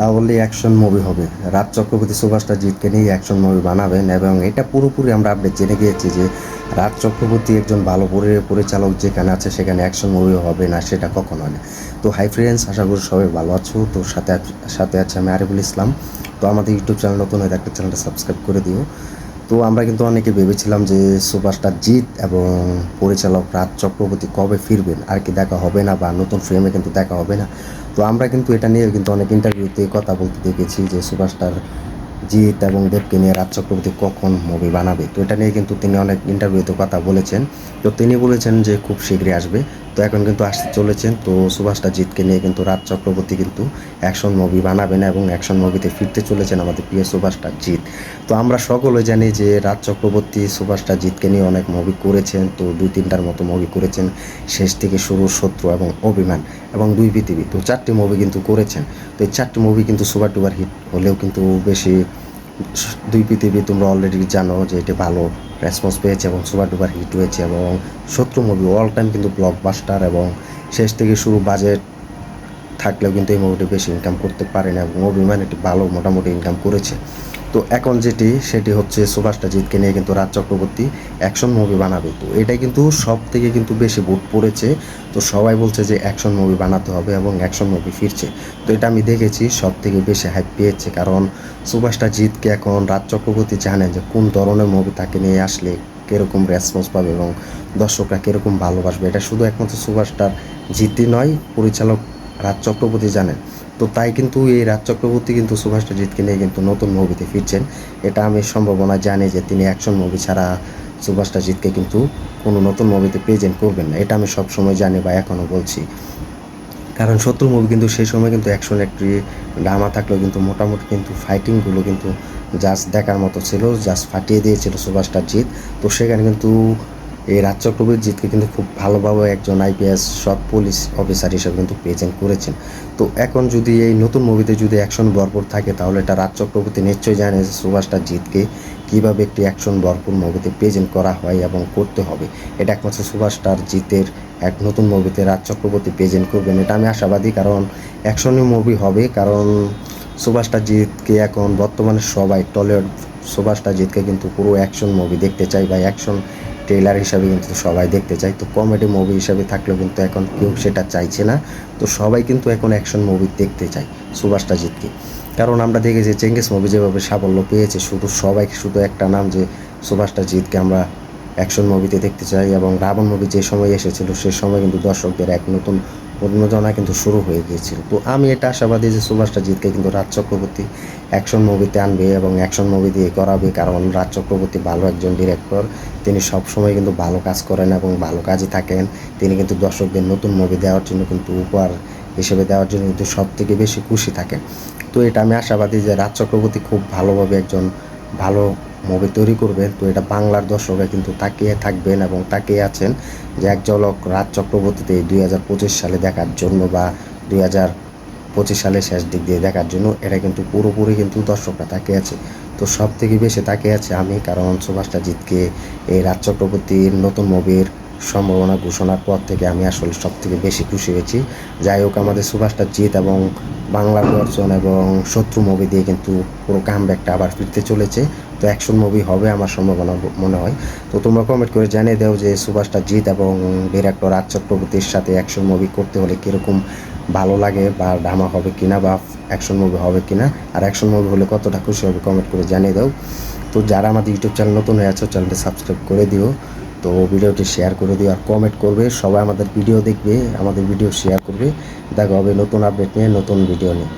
তাহলে action movie হবে। রাজ চক্রবর্তী সুভাষটা জিতকে নিয়ে অ্যাকশন মুভি বানাবেন এবং এটা পুরোপুরি আমরা আপডেট জেনে গিয়েছি যে রাজ চক্রবর্তী একজন ভালো পরিচালক যেখানে আছে সেখানে অ্যাকশন মুভি হবে না সেটা কখনো হয় না। তো হাই ফ্রেন্ডস, আশা করি সবাই ভালো আছো। তো সাথে আছে আমি আরিফুল ইসলাম। তো আমাদের ইউটিউব চ্যানেল নতুন হয়ে থাকলে চ্যানেলটা সাবস্ক্রাইব করে দিও। তো আমরা কিন্তু অনেকে ভেবেছিলাম যে সুপারস্টার জিৎ এবং পরিচালক রাজ চক্রবর্তী কবে ফিরবেন, আর কি দেখা হবে না বা নতুন ফ্রেমে কিন্তু দেখা হবে না। তো আমরা কিন্তু এটা নিয়ে কিন্তু অনেক ইন্টারভিউতে কথা বলতে দেখেছি যে সুপারস্টার জিৎ এবং দেবকে নিয়ে রাজ চক্রবর্তী কখন মুভি বানাবে। তো এটা নিয়ে কিন্তু তিনি অনেক ইন্টারভিউতে কথা বলেছেন। তো তিনি বলেছেন যে খুব শীঘ্রই আসবে। তো এখন কিন্তু আসতে চলেছেন। তো সুভাষটা জিৎকে নিয়ে কিন্তু রাজ চক্রবর্তী কিন্তু অ্যাকশন মুভি বানাবেন এবং অ্যাকশন মুভিতে ফিরতে চলেছেন আমাদের প্রিয় সুভাষটা জিৎ। তো আমরা সকলে জানি যে রাজ চক্রবর্তী সুভাষটা জিৎকে নিয়ে অনেক মুভি করেছেন। তো 2-3টার মতো মুভি করেছেন, শেষ থেকে শুরু, শত্রু এবং অভিমান এবং দুই পৃথিবী। তো 4টি মুভি কিন্তু করেছেন। তো এই 4টি মুভি কিন্তু সুপার ডুপার হিট হলেও কিন্তু বেশি দুই পৃথিবী তোমরা অলরেডি জানো যে এটি ভালো রেসপন্স পেয়েছে এবং সুপার ডুপার হিট হয়েছে এবং শত্রু মুভি অল টাইম কিন্তু ব্লকবাস্টার এবং শেষ থেকে শুরু বাজেট থাকলেও কিন্তু এই মুভিটি বেশি ইনকাম করতে পারে না এবং অভিমান একটি ভালো মোটামুটি ইনকাম করেছে। তো এখন সেটি হচ্ছে সুভাষটা জিতকে নিয়ে কিন্তু রাজ চক্রবর্তী অ্যাকশন মুভি বানাবে। তো এটাই কিন্তু সব থেকে কিন্তু বেশি ভোট পড়েছে। তো সবাই বলছে যে অ্যাকশন মুভি বানাতে হবে এবং অ্যাকশন মুভি ফিরছে। তো এটা আমি দেখেছি সব থেকে বেশি হাইপ পেয়েছে, কারণ সুভাষটা জিতকে এখন রাজ চক্রবর্তী জানেন যে কোন ধরনের মুভি তাকে নিয়ে আসলে কীরকম রেসপন্স পাবে এবং দর্শকরা কীরকম ভালোবাসবে। এটা শুধু একমাত্র সুভাষটার জিতই নয়, পরিচালক রাজ চক্রবর্তী জানেন। তো তাই কিন্তু এই রাজ চক্রবর্তী কিন্তু সুভাষটা জিতকে নিয়ে কিন্তু নতুন মুভিতে ফিরছেন। এটা আমি সম্ভাবনা জানি যে তিনি অ্যাকশন মুভি ছাড়া সুভাষটা জিতকে কিন্তু কোনো নতুন মুভিতে প্রেজেন্ট করবেন না। এটা আমি সবসময় জানি বা এখনও বলছি, কারণ শত্রু মুভি কিন্তু সেই সময় কিন্তু অ্যাকশন একটি ড্রামা থাকলেও কিন্তু মোটামুটি কিন্তু ফাইটিংগুলো কিন্তু জাস্ট দেখার মতো ছিল, জাস্ট ফাটিয়ে দিয়েছিল সুভাষটা জিৎ। তো সেখানে কিন্তু এই রাজ চক্রবর্তী জিতকে কিন্তু খুব ভালোভাবে একজন আইপিএস সৎ পুলিশ অফিসার হিসেবে কিন্তু প্রেজেন্ট করেছেন। তো এখন যদি এই নতুন মুভিতে যদি অ্যাকশন ভরপুর থাকে তাহলে এটা রাজ চক্রবর্তী নিশ্চয়ই জানে যে সুভাষটা জিতকে কীভাবে একটি অ্যাকশন ভরপুর মুভিতে প্রেজেন্ট করা হয় এবং করতে হবে। এটা একমাত্র সুভাষটার জিতের এক নতুন মুভিতে রাজ চক্রবর্তী প্রেজেন্ট করবেন, এটা আমি আশাবাদী। কারণ অ্যাকশনই মুভি হবে, কারণ সুভাষটা জিতকে এখন বর্তমানে সবাই টলিউড সুভাষটা জিতকে কিন্তু পুরো অ্যাকশন মুভি দেখতে চায় বা অ্যাকশন ট্রেলার হিসাবে কিন্তু সবাই দেখতে চায়। তো কমেডি মুভি হিসাবে থাকলেও কিন্তু এখন কেউ সেটা চাইছে না। তো সবাই কিন্তু এখন অ্যাকশন মুভি দেখতে চায় সুভাষটা জিতকে। কারণ আমরা দেখেছি চেঙ্গিস মুভি যেভাবে সাফল্য পেয়েছে, শুধু একটা নাম যে সুভাষটা জিতকে আমরা অ্যাকশন মুভিতে দেখতে চাই। এবং রাবণ মুভি যে সময় এসেছিল সে সময় কিন্তু দর্শকদের এক নতুন উন্মাদনা কিন্তু শুরু হয়ে গিয়েছিল। তো আমি এটা আশাবাদী যে সুভাষটা জিতকে কিন্তু রাজ চক্রবর্তী অ্যাকশন মুভিতে আনবে এবং অ্যাকশন মুভি দিয়ে করাবে, কারণ রাজ চক্রবর্তী ভালো একজন ডিরেক্টর। তিনি সবসময় কিন্তু ভালো কাজ করেন এবং ভালো কাজই থাকেন। তিনি কিন্তু দর্শকদের নতুন মুভি দেওয়ার জন্য কিন্তু উপহার হিসেবে দেওয়ার জন্য কিন্তু সব থেকে বেশি খুশি থাকেন। তো এটা আমি আশাবাদী যে রাজ চক্রবর্তী খুব ভালোভাবে একজন ভালো মুভি তৈরি করবেন। তো এটা বাংলার দর্শকরা কিন্তু তাকিয়ে থাকবেন এবং তাকিয়ে আছেন যে এক ঝলক রাজ চক্রবর্তীতে 2025 সালে দেখার জন্য বা 2025 সালের শেষ দিক দিয়ে দেখার জন্য। এটা কিন্তু পুরোপুরি কিন্তু দর্শকরা তাকিয়ে আছে। তো সব থেকে বেশি তাকিয়ে আছে আমি, কারণ সুভাষটা জিতকে এই রাজ চক্রবর্তীর নতুন মুভির সম্ভাবনা ঘোষণার পর থেকে আমি আসলে সব থেকে বেশি খুশি হয়েছি। যাই হোক, আমাদের সুভাষটা জিত এবং বাংলার দর্শন এবং শত্রু মুভি দিয়ে কিন্তু পুরো কামব্যাকটা আবার ফিরতে চলেছে। তো অ্যাকশন মুভি হবে আমার সম্ভাবনা মনে হয়। তো তোমরা কমেন্ট করে জানিয়ে দাও যে সুভাষটা জিত এবং ডিরেক্টর রাজ চক্রবর্তীর সাথে অ্যাকশন মুভি করতে হলে কীরকম ভালো লাগে, বা ড্রামা হবে কিনা বা অ্যাকশন মুভি হবে কিনা, আর অ্যাকশন মুভি হলে কতটা খুশি হবে কমেন্ট করে জানিয়ে দাও। তো যারা আমাদের ইউটিউব চ্যানেল নতুন হয়ে আছো চ্যানেলটি সাবস্ক্রাইব করে দিও। তো ভিডিওটি শেয়ার করে দিও আর কমেন্ট করবে। সবাই আমাদের ভিডিও দেখবে, আমাদের ভিডিও শেয়ার করবে। দেখা হবে নতুন আপডেট নিয়ে, নতুন ভিডিও নিয়ে।